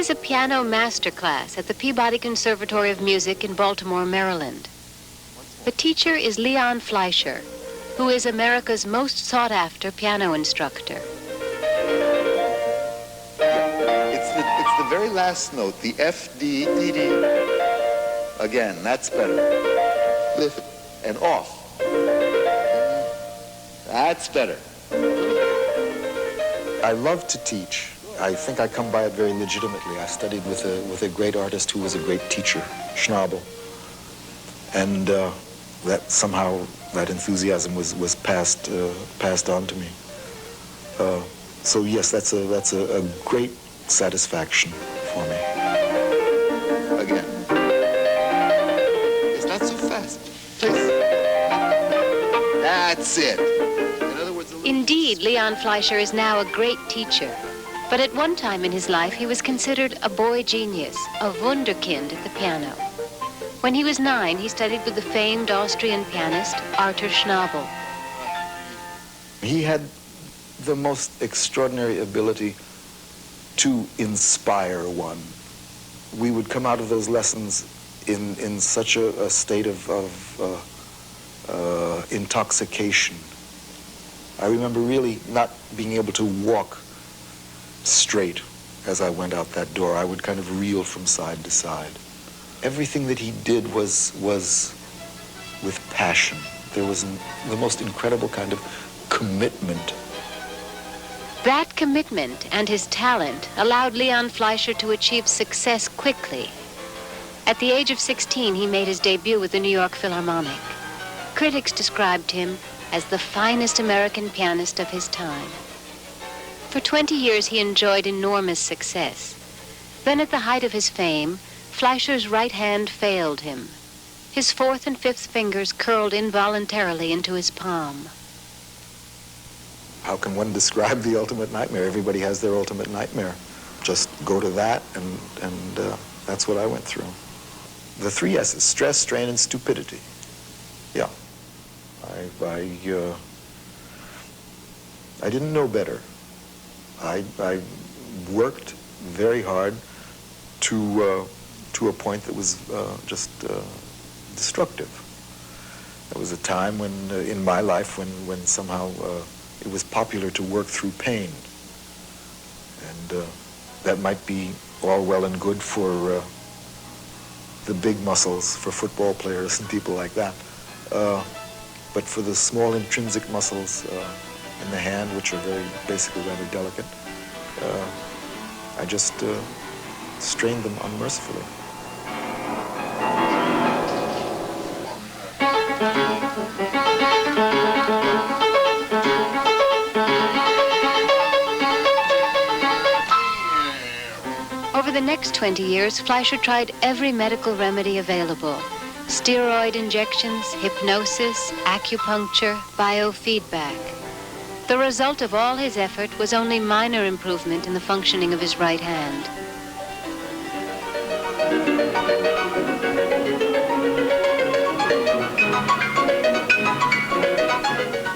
is a piano master class at the Peabody Conservatory of Music in Baltimore, Maryland. The teacher is Leon Fleisher, who is America's most sought-after piano instructor. It's the very last note, the F, D, D, D. Again, that's better. Lift and off. That's better. I love to teach. I think I come by it very legitimately. I studied with a great artist who was a great teacher, Schnabel. And that somehow, that enthusiasm was passed on to me. So yes, that's a great satisfaction for me. Again. It's not so fast. Please. That's it. In other words, Indeed, Leon Fleisher is now a great teacher. But at one time in his life, he was considered a boy genius, a wunderkind at the piano. When he was 9, he studied with the famed Austrian pianist Arthur Schnabel. He had the most extraordinary ability to inspire one. We would come out of those lessons in such a state of intoxication. I remember really not being able to walk straight as I went out that door. I would kind of reel from side to side. Everything that he did was with passion. There was the most incredible kind of commitment. That commitment and his talent allowed Leon Fleisher to achieve success quickly. At the age of 16, he made his debut with the New York Philharmonic. Critics described him as the finest American pianist of his time. For 20 years, he enjoyed enormous success. Then at the height of his fame, Fleischer's right hand failed him. His fourth and fifth fingers curled involuntarily into his palm. How can one describe the ultimate nightmare? Everybody has their ultimate nightmare. Just go to that, and that's what I went through. The 3 S's, stress, strain, and stupidity. Yeah. I didn't know better. I worked very hard to a point that was just destructive. There was a time when, in my life, when somehow it was popular to work through pain. And that might be all well and good for the big muscles, for football players and people like that. But for the small intrinsic muscles in the hand, which are basically rather delicate, I just strained them unmercifully. Over the next 20 years, Fleischer tried every medical remedy available. Steroid injections, hypnosis, acupuncture, biofeedback. The result of all his effort was only minor improvement in the functioning of his right hand.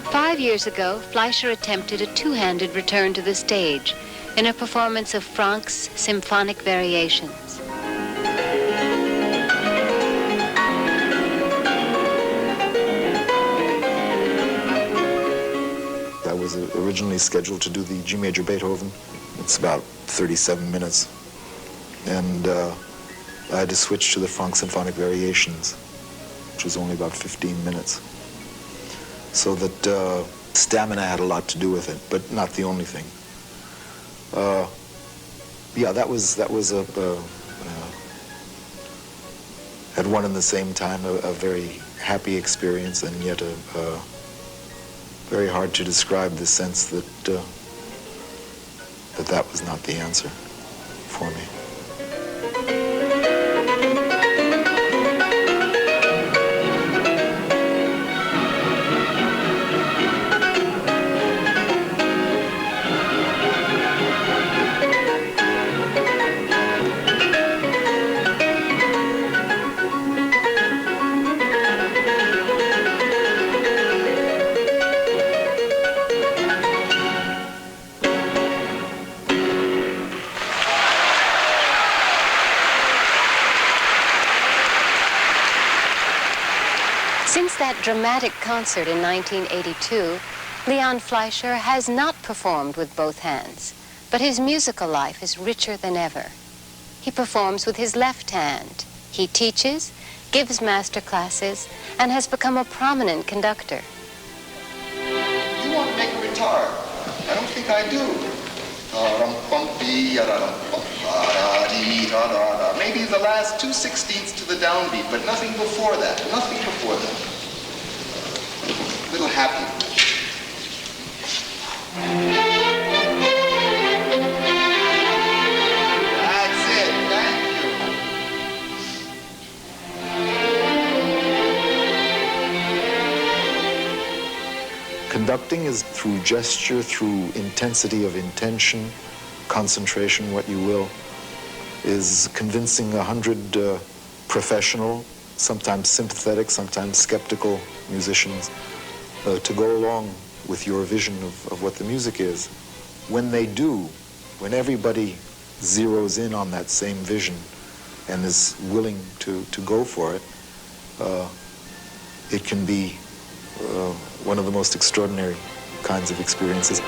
Five years ago, Fleischer attempted a two-handed return to the stage in a performance of Franck's symphonic variations. I was originally scheduled to do the G major Beethoven. It's about 37 minutes. And I had to switch to the Franck symphonic variations, which was only about 15 minutes. So that stamina had a lot to do with it, but not the only thing. Yeah, that was at one and the same time a very happy experience, and yet a very hard to describe the sense that that was not the answer for me. Since that dramatic concert in 1982, Leon Fleisher has not performed with both hands, but his musical life is richer than ever. He performs with his left hand. He teaches, gives master classes, and has become a prominent conductor. You want to make a retard? I don't think I do. Maybe the last 2/16 to the downbeat, but nothing before that. Nothing before that. A little happy. That's it. Thank you. Conducting is through gesture, through intensity of intention, concentration, what you will, is convincing 100 professional, sometimes sympathetic, sometimes skeptical musicians to go along with your vision of what the music is. When they do, when everybody zeroes in on that same vision and is willing to go for it, it can be one of the most extraordinary kinds of experiences.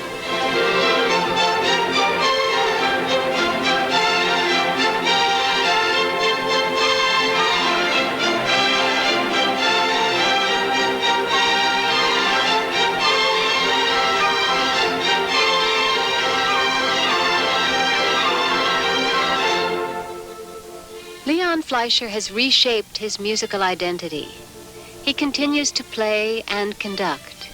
Leon Fleisher has reshaped his musical identity. He continues to play and conduct.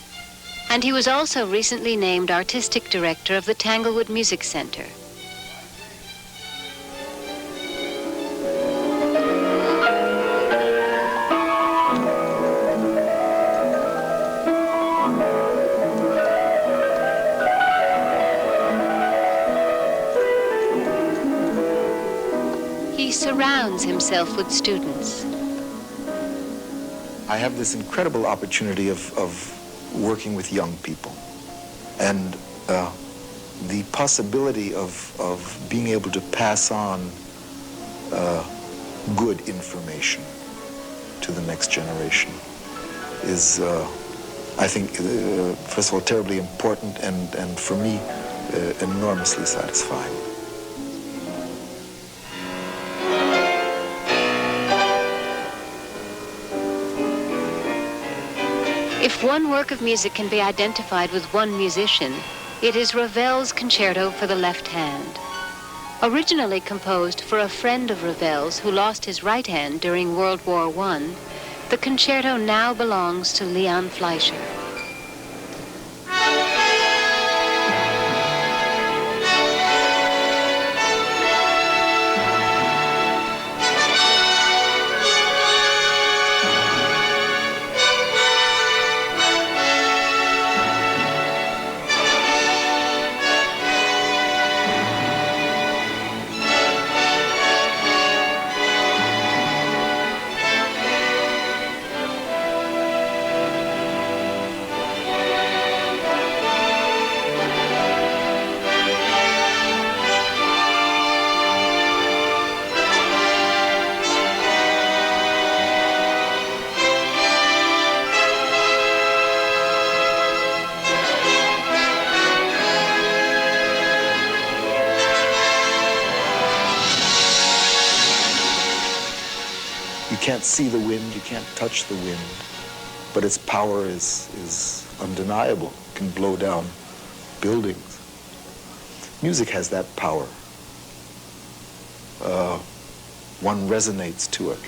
And he was also recently named artistic director of the Tanglewood Music Center. He surrounds himself with students. I have this incredible opportunity of working with young people, and the possibility of being able to pass on good information to the next generation is, I think, first of all, terribly important, and for me, enormously satisfying. If one work of music can be identified with one musician, it is Ravel's Concerto for the Left Hand. Originally composed for a friend of Ravel's who lost his right hand during World War I, the concerto now belongs to Leon Fleisher. You can't see the wind, you can't touch the wind, but its power is undeniable. It can blow down buildings. Music has that power. One resonates to it.